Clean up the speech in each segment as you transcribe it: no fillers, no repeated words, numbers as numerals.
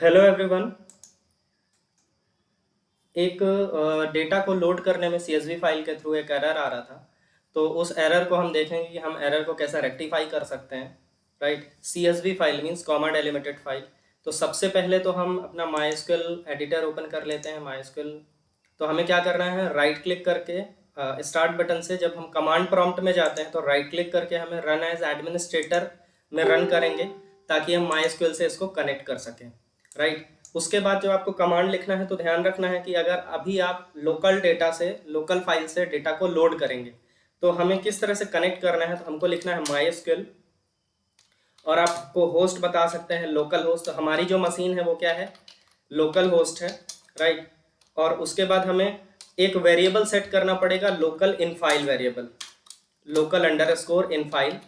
Hello everyone. एक data को load करने में सीएसवी फाइल के थ्रू एक एरर आ रहा था। तो उस एरर को हम देखेंगे कि हम एरर को कैसा रेक्टिफाई कर सकते हैं। Right, CSV file means comma delimited file. तो सबसे पहले तो हम अपना माइस्क्यूएल एडिटर ओपन कर लेते हैं। माइस्क्यूएल, तो हमें क्या करना है, राइट क्लिक करके स्टार्ट बटन से जब हम कमांड प्रॉम्प्ट में जाते हैं तो राइट क्लिक करके हमें रन एज एडमिनिस्ट्रेटर में रन करेंगे, ताकि हम माइस्क्यूएल से इसको कनेक्ट कर सकें। राइट, उसके बाद जो आपको कमांड लिखना है तो ध्यान रखना है कि अगर अभी आप लोकल डेटा से, लोकल फाइल से डेटा को लोड करेंगे तो हमें किस तरह से कनेक्ट करना है। तो हमको लिखना है माइस्क्यूएल, और आपको होस्ट बता सकते हैं लोकल होस्ट। तो हमारी जो मशीन है वो क्या है, लोकल होस्ट है। राइट, और उसके बाद हमें एक वेरिएबल सेट करना पड़ेगा, local in file variable, local underscore in file.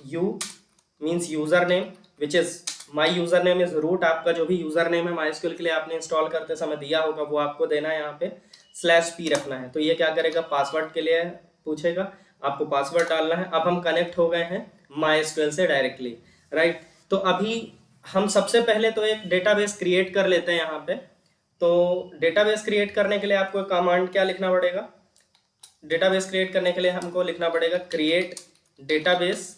U means user name, which is my user name is root. आपका जो भी यूजर नेम है माइस्क्यूएल के लिए आपने इंस्टॉल करते समय दिया होगा वो आपको देना है। यहाँ पे /p रखना है। तो ये क्या करेगा, पासवर्ड के लिए पूछेगा, आपको पासवर्ड डालना है। अब हम कनेक्ट हो गए हैं माइस्क्यूएल से डायरेक्टली। राइट, तो अभी हम सबसे पहले तो एक डेटाबेस क्रिएट कर लेते हैं यहाँ पे। तो डेटाबेस क्रिएट करने के लिए आपको कमांड क्या लिखना पड़ेगा, डेटाबेस क्रिएट करने के लिए हमको लिखना पड़ेगा क्रिएट डेटाबेस।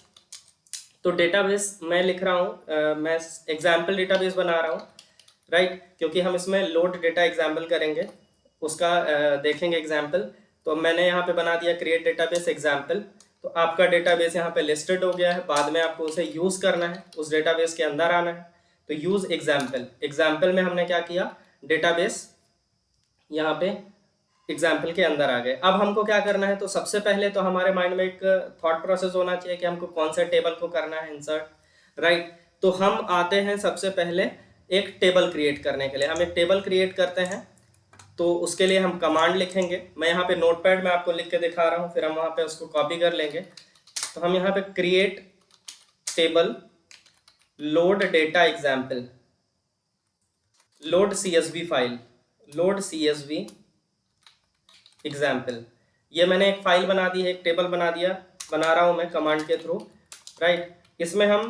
तो डेटाबेस मैं लिख रहा हूँ, मैं एग्जाम्पल डेटाबेस बना रहा हूँ। राइट, क्योंकि हम इसमें लोड डेटा एग्जाम्पल करेंगे, उसका देखेंगे एग्जाम्पल। तो मैंने यहाँ पे बना दिया क्रिएट डेटाबेस एग्जाम्पल। तो आपका डेटाबेस यहाँ पे लिस्टेड हो गया है, बाद में आपको उसे यूज़ करना है, उस डेटाबेस के अंदर आना है। तो यूज़ एग्जाम्पल, एग्जाम्पल में हमने क्या किया, डेटाबेस यहाँ पे एग्जाम्पल के अंदर आ गए। अब हमको क्या करना है, तो सबसे पहले तो हमारे माइंड में एक थॉट प्रोसेस होना चाहिए कि हमको कौन से टेबल को करना है इंसर्ट। राइट, तो हम आते हैं सबसे पहले एक टेबल क्रिएट करने के लिए। हम एक टेबल क्रिएट करते हैं, तो उसके लिए हम कमांड लिखेंगे। मैं यहाँ पे नोटपैड में आपको लिख के दिखा रहा हूँ, फिर हम वहाँ पे उसको कॉपी कर लेंगे। तो हम यहाँ पे create table load data example, load CSV file, load CSV example, ये मैंने एक फाइल बना दी है, एक टेबल बना रहा हूँ मैं कमांड के थ्रू। राइट, इसमें हम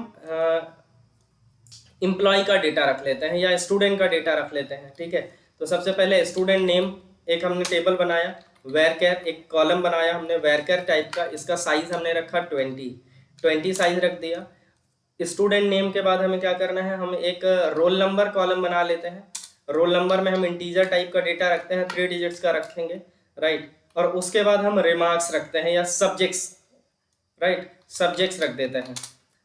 एम्प्लॉय का डेटा रख लेते हैं या स्टूडेंट का डेटा रख लेते हैं। ठीक है, तो सबसे पहले स्टूडेंट नेम एक हमने टेबल बनाया, वेरकेर एक कॉलम बनाया हमने वेरकेर टाइप का, इसका साइज हमने रखा 20 साइज रख दिया। स्टूडेंट नेम के बाद हमें क्या करना है, हम एक रोल नंबर कॉलम बना लेते हैं। रोल नंबर में हम इंटीजर टाइप का डेटा रखते हैं, 3 डिजिट्स का रखेंगे। राइट, और उसके बाद हम रिमार्क्स रखते हैं या सब्जेक्ट्स। राइट, सब्जेक्ट्स रख देते हैं।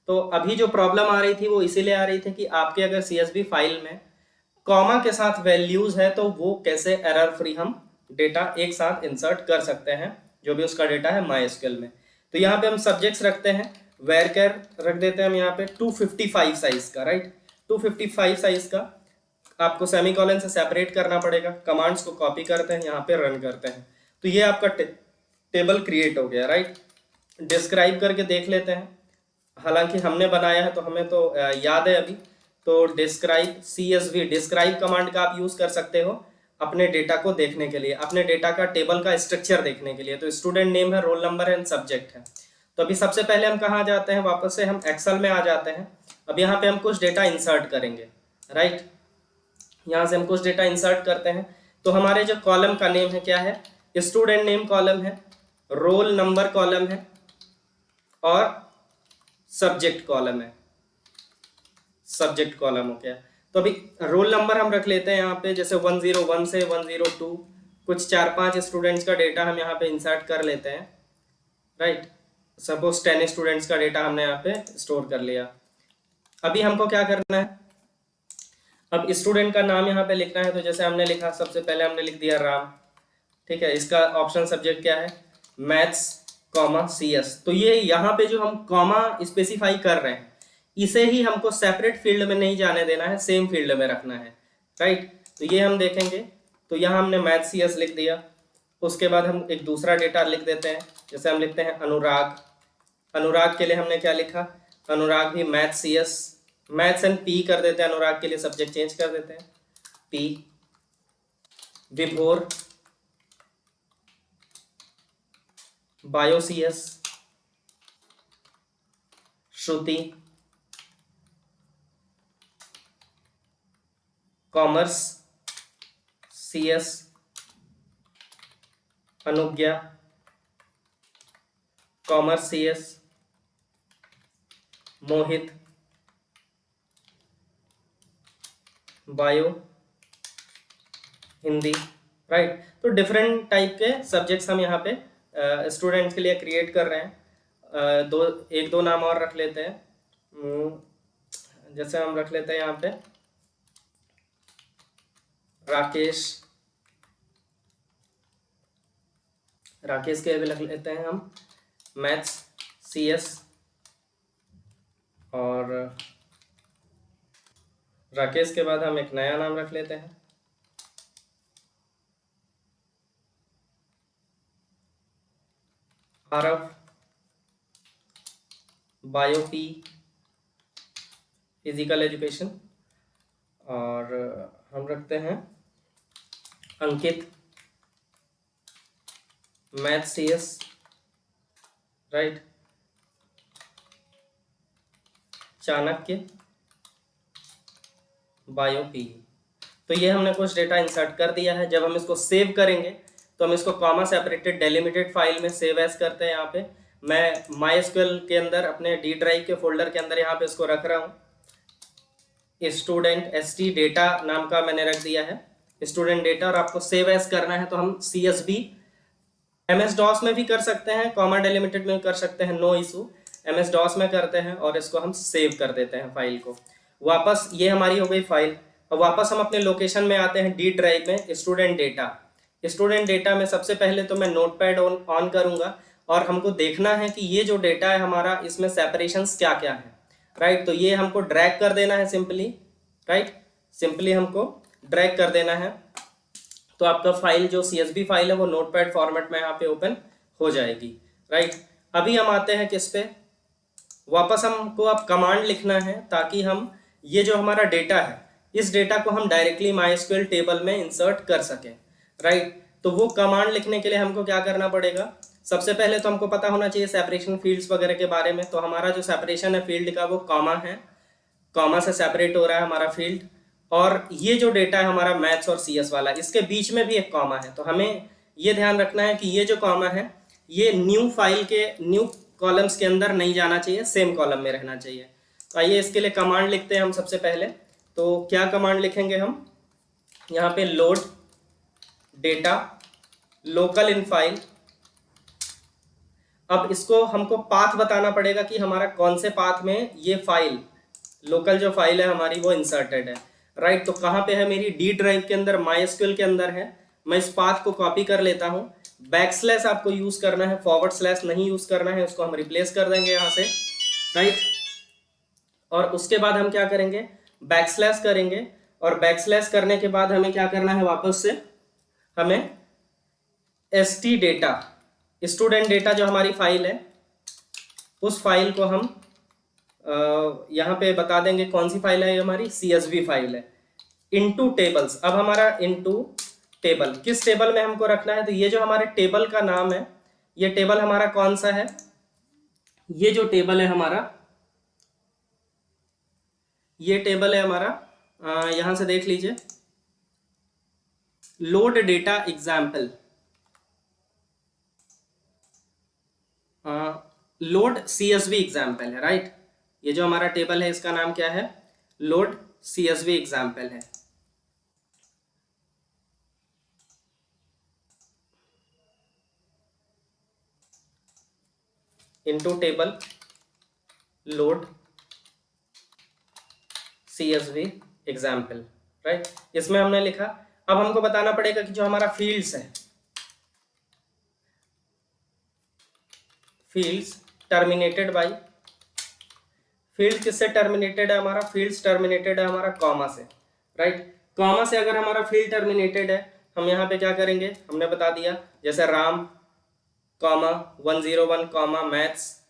तो अभी जो प्रॉब्लम आ रही थी वो इसीलिए आ रही थी कि आपके अगर CSV फाइल में कॉमा के साथ वैल्यूज है तो वो कैसे एरर फ्री हम डेटा एक साथ इंसर्ट कर सकते हैं, जो भी उसका डेटा है MySQL में। तो यहाँ पे हम सब्जेक्ट्स रखते हैं, वेरकेर रख देते हैं हम यहाँ पे 255 साइज का। राइट, 255 साइज का आपको सेमीकोलन से सेपरेट करना पड़ेगा। कमांड्स को कॉपी करते हैं, यहाँ पे रन करते हैं, तो ये आपका टेबल क्रिएट हो गया। राइट, डिस्क्राइब करके देख लेते हैं। हालांकि हमने बनाया है तो हमें तो याद है अभी। तो डिस्क्राइब CSV, डिस्क्राइब कमांड का आप यूज कर सकते हो अपने डेटा को देखने के लिए, अपने डेटा का टेबल का स्ट्रक्चर देखने के लिए। तो स्टूडेंट नेम है, रोल नंबर है एंड सब्जेक्ट है। तो अभी सबसे पहले हम कहाँ जाते हैं, वापस से हम एक्सेल में आ जाते हैं। अब यहाँ पे हम कुछ डेटा इंसर्ट करेंगे। राइट, यहाँ से हम कुछ डेटा इंसर्ट करते हैं। तो हमारे जो कॉलम का नेम है क्या है, स्टूडेंट नेम कॉलम है, रोल नंबर कॉलम है और सब्जेक्ट कॉलम है। सब्जेक्ट कॉलम हो गया। तो अभी रोल नंबर हम रख लेते हैं यहाँ पे, जैसे 101 से 102, कुछ 4-5 स्टूडेंट्स का डेटा हम यहाँ पे इंसर्ट कर लेते हैं। राइट, सपोज 10 स्टूडेंट्स का डेटा हमने यहाँ पे स्टोर कर लिया। अभी हमको क्या करना है, अब स्टूडेंट का नाम यहाँ पे लिखना है। तो जैसे हमने लिखा, सबसे पहले हमने लिख दिया राम। ठीक है, इसका ऑप्शन सब्जेक्ट क्या है, मैथ्स कॉमा CS। तो ये यहाँ पे जो हम कॉमा स्पेसिफाई कर रहे हैं, इसे ही हमको सेपरेट फील्ड में नहीं जाने देना है, सेम फील्ड में रखना है। राइट, तो ये हम देखेंगे। तो यहाँ हमने मैथ्स CS लिख दिया। उसके बाद हम एक दूसरा डेटा लिख देते हैं, जैसे हम लिखते हैं अनुराग। अनुराग के लिए हमने क्या लिखा, अनुराग भी maths CS, maths and P कर देते हैं। अनुराग के लिए सब्जेक्ट चेंज कर देते हैं, P। विभोर बायो CS, श्रुति कॉमर्स CS अनुज्ञा, कॉमर्स CS मोहित, बायो हिंदी, राइट। तो डिफरेंट टाइप के सब्जेक्ट्स हम यहाँ पे स्टूडेंट्स के लिए क्रिएट कर रहे हैं। एक दो नाम और रख लेते हैं। जैसे हम रख लेते हैं यहाँ पे राकेश के भी रख लेते हैं हम मैथ्स CS, और राकेश के बाद हम एक नया नाम रख लेते हैं Aarav, bio P physical education, और हम रखते हैं Ankit math CS, right. Chanakya bio P। तो ये हमने कुछ डेटा इंसर्ट कर दिया है। जब हम इसको सेव करेंगे तो हम इसको कॉमा सेपरेटेड डेलिमिटेड फाइल में सेव एज करते हैं। यहाँ पे मैं MySQL के अंदर अपने D ड्राइव के फोल्डर के अंदर यहाँ पे इसको रख रहा हूँ। स्टूडेंट ST डेटा नाम का मैंने रख दिया है, स्टूडेंट डेटा, और आपको सेव एज करना है तो हम CSV MS DOS में भी कर सकते हैं, कॉमा डेलिमिटेड में कर सकते हैं, नो इशू। MS DOS में करते हैं और इसको हम सेव कर देते हैं फाइल को वापस। ये हमारी हो गई फाइल। अब वापस हम अपने लोकेशन में आते हैं D ड्राइव में, स्टूडेंट डेटा में सबसे पहले तो मैं नोटपैड ऑन करूंगा और हमको देखना है कि ये जो डेटा है हमारा, इसमें सेपरेशंस क्या क्या है, राइट। तो ये हमको ड्रैग कर देना है सिंपली, राइट, सिंपली हमको ड्रैग कर देना है। तो आपका फाइल जो CSV फाइल है वो नोटपैड फॉर्मेट में यहाँ पे ओपन हो जाएगी, राइट। अभी हम आते हैं किस पे, वापस हमको अब कमांड लिखना है ताकि हम ये जो हमारा डेटा है इस डेटा को हम डायरेक्टली MySQL टेबल में इंसर्ट कर सकें, राइट। तो वो कमांड लिखने के लिए हमको क्या करना पड़ेगा, सबसे पहले तो हमको पता होना चाहिए सेपरेशन फील्ड्स वगैरह के बारे में। तो हमारा जो सेपरेशन है फील्ड का वो कॉमा है, कॉमा से सेपरेट हो रहा है हमारा फील्ड। और ये जो डेटा है हमारा मैथ्स और CS वाला, इसके बीच में भी एक कॉमा है। तो हमें ये ध्यान रखना है कि ये जो कॉमा है ये न्यू फाइल के न्यू कॉलम्स के अंदर नहीं जाना चाहिए, सेम कॉलम में रहना चाहिए। तो आइए इसके लिए कमांड लिखते हैं हम सबसे पहले। तो क्या कमांड लिखेंगे हम, यहाँ पे load data local in file. अब इसको हमको पाथ बताना पड़ेगा कि हमारा कौन से पाथ में ये फाइल, लोकल जो फाइल है हमारी वो इंसर्टेड है, राइट। तो कहाँ पे है, मेरी D ड्राइव के अंदर MySQL के अंदर है। मैं इस पाथ को कॉपी कर लेता हूँ। बैकस्लैश आपको यूज करना है, फॉरवर्ड स्लैश नहीं यूज करना है, उसको हम रिप्लेस कर देंगे यहाँ से, राइट। और उसके बाद हम क्या करेंगे, बैकस्लैश करेंगे, और बैकस्लैश करने के बाद हमें क्या करना है, वापस से हमें ST डेटा, स्टूडेंट डेटा जो हमारी फाइल है उस फाइल को हम यहाँ पे बता देंगे कौन सी फाइल है, ये हमारी CSV फाइल है। इनटू टेबल्स, अब हमारा इनटू टेबल, किस टेबल में हमको रखना है, तो ये जो हमारे टेबल का नाम है, ये टेबल हमारा कौन सा है, ये जो टेबल है हमारा, ये टेबल है हमारा, यहां से देख लीजिए, load data example, load CSV example है, राइट। ये जो हमारा टेबल है इसका नाम क्या है, लोड CSV एग्जाम्पल है। Into table load CSV example, right. इसमें हमने लिखा। अब हमको बताना पड़ेगा कि जो हमारा फील्ड्स है, फील्ड्स टर्मिनेटेड बाई, फील्ड किससे टर्मिनेटेड है हमारा, फील्ड्स टर्मिनेटेड है हमारा कॉमा से, राइट। कॉमा से अगर हमारा फील्ड टर्मिनेटेड है, हम यहाँ पे क्या करेंगे, हमने बता दिया, जैसे राम कॉमा 101 कॉमा मैथ्स,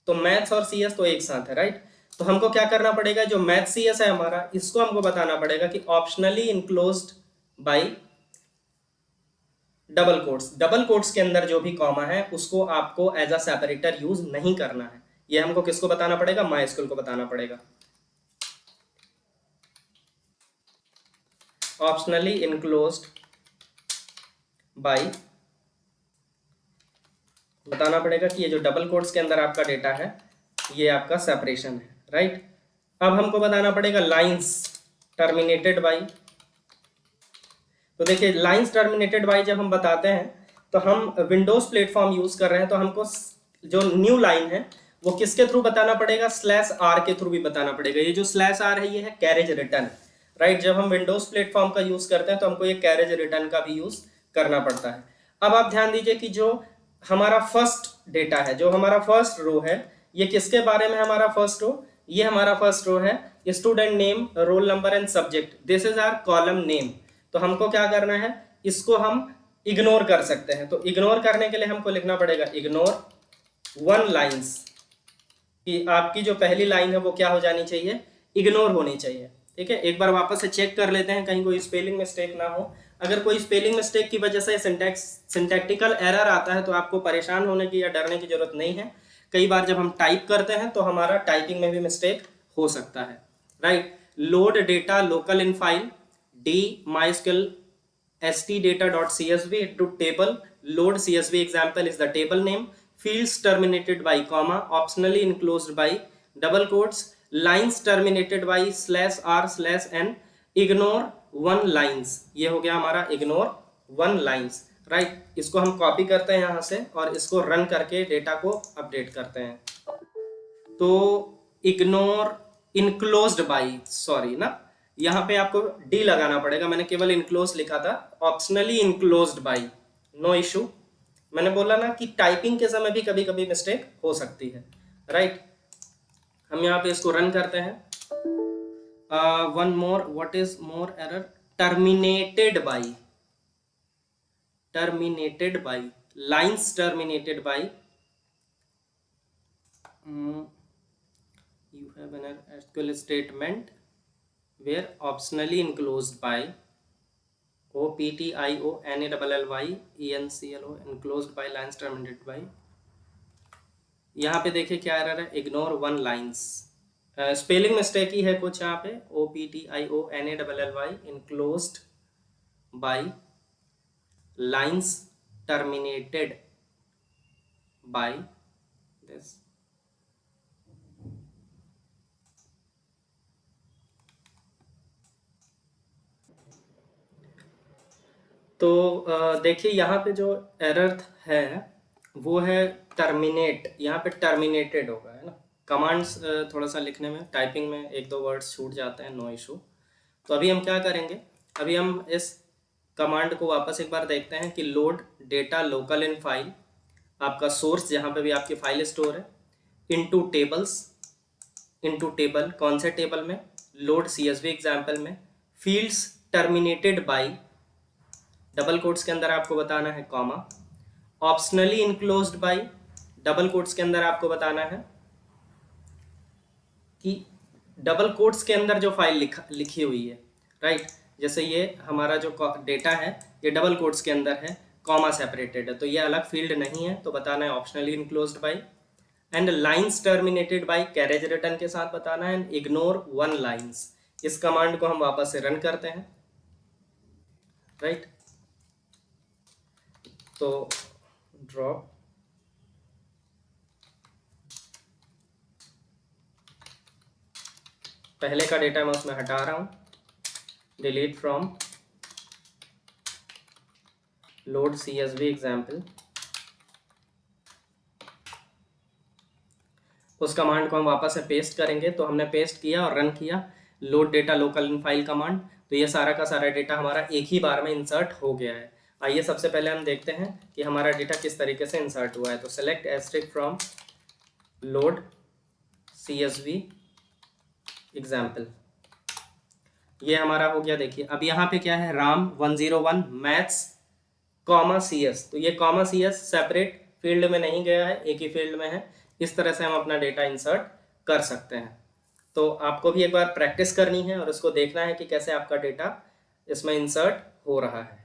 तो मैथ्स और CS तो एक साथ है, राइट। तो हमको क्या करना पड़ेगा, जो मैथ CS है हमारा, इसको हमको बताना पड़ेगा कि optionally enclosed by double quotes. Double quotes के अंदर जो भी कॉमा है उसको आपको एज अ सेपरेटर यूज नहीं करना है। ये हमको किसको बताना पड़ेगा, MySQL को बताना पड़ेगा। ऑप्शनली इनक्लोज्ड बाई, बताना पड़ेगा कि ये जो डबल कोट्स के अंदर आपका डेटा है ये आपका सेपरेशन है, राइट। अब हमको बताना पड़ेगा लाइंस टर्मिनेटेड बाई। तो देखिए लाइंस टर्मिनेटेड बाई जब हम बताते हैं तो हम विंडोज प्लेटफॉर्म यूज कर रहे हैं, तो हमको जो न्यू लाइन है वो किसके थ्रू बताना पड़ेगा, /r के थ्रू भी बताना पड़ेगा। ये जो /r है ये है कैरेज रिटर्न, राइट। जब हम विंडोज प्लेटफॉर्म का यूज करते हैं तो हमको ये कैरेज रिटर्न का भी यूज करना पड़ता है। अब आप ध्यान दीजिए कि जो हमारा फर्स्ट डेटा है, जो हमारा फर्स्ट रो है, ये किसके बारे में हमारा फर्स्ट रो, ये हमारा फर्स्ट रो है student name, roll number and subject, this is our column name. तो हमको क्या करना है, इसको हम इग्नोर कर सकते हैं। तो इग्नोर करने के लिए हमको लिखना पड़ेगा इग्नोर 1 लाइन्स, कि आपकी जो पहली लाइन है वो क्या हो जानी चाहिए, इग्नोर होनी चाहिए, ठीक है। एक बार वापस से चेक कर लेते हैं कहीं कोई स्पेलिंग मिस्टेक ना हो। अगर कोई स्पेलिंग मिस्टेक की वजह से सिंटैक्टिकल एरर आता है तो आपको परेशान होने की या डरने की जरूरत नहीं है। कई बार जब हम टाइप करते हैं तो हमारा टाइपिंग में भी मिस्टेक हो सकता है, right. Load data local in file d mysql stdata.csv into table, load csv example is the table name, fields terminated by comma, optionally enclosed by double quotes, lines terminated by /r/n, ignore 1 lines। ये हो गया हमारा ignore 1 lines, right. इसको हम copy करते हैं यहाँ से और इसको रन करके डेटा को अपडेट करते हैं। तो इग्नोर इनक्लोज्ड बाई, सॉरी ना, यहाँ पे आपको डी लगाना पड़ेगा, मैंने केवल इनक्लोज लिखा था, optionally enclosed by, no issue. मैंने बोला ना कि टाइपिंग के समय भी कभी कभी मिस्टेक हो सकती है, राइट। हम यहाँ पे इसको रन करते हैं। One more, what is more error, terminated by, terminated by, lines terminated by, you have an SQL statement where optionally enclosed by OPTIONALLY enclosed by lines terminated by। यहाँ पे देखिए क्या एरर है, इग्नोर 1 लाइन्स, स्पेलिंग मिस्टेक ही है कुछ यहाँ पे, OPTIONALLY enclosed by lines terminated by this। तो देखिए यहाँ पे जो एरर है वो है टर्मिनेट, यहाँ पे टर्मिनेटेड होगा, है ना। कमांड्स थोड़ा सा लिखने में, टाइपिंग में 1-2 वर्ड्स छूट जाते हैं, नो इशू। तो अभी हम क्या करेंगे, अभी हम इस कमांड को वापस एक बार देखते हैं कि load data local in file, आपका सोर्स जहाँ पे भी आपकी फाइल स्टोर है, इनटू टेबल्स, इनटू टेबल, कौन से टेबल में, लोड CSV एग्जाम्पल में, fields terminated by, double quotes के अंदर आपको बताना है comma, optionally enclosed by, double quotes के अंदर आपको बताना है कि डबल कोट्स के अंदर जो फाइल लिखी हुई है, राइट। जैसे ये हमारा जो डेटा है ये डबल कोट्स के अंदर है, कॉमा सेपरेटेड है, तो ये अलग फील्ड नहीं है, तो बताना है optionally enclosed by. And lines terminated by carriage return के साथ बताना है, इग्नोर 1 लाइन्स। इस कमांड को हम वापस से रन करते हैं, राइट। तो ड्रॉप, पहले का डेटा मैं उसमें हटा रहा हूं, delete from load CSV example. उस कमांड को हम वापस से पेस्ट करेंगे, तो हमने पेस्ट किया और रन किया, load data local in file command, तो ये सारा का सारा डेटा हमारा एक ही बार में इंसर्ट हो गया है। आइए सबसे पहले हम देखते हैं कि हमारा डेटा किस तरीके से इंसर्ट हुआ है। तो select asterisk from load CSV example, ये हमारा हो गया। देखिए अब यहाँ पे क्या है, राम 101 मैथ्स कॉमा CS, तो ये कॉमा CS सेपरेट फील्ड में नहीं गया है, एक ही फील्ड में है। इस तरह से हम अपना डेटा इंसर्ट कर सकते हैं। तो आपको भी एक बार प्रैक्टिस करनी है और उसको देखना है कि कैसे आपका डेटा इसमें इंसर्ट हो रहा है।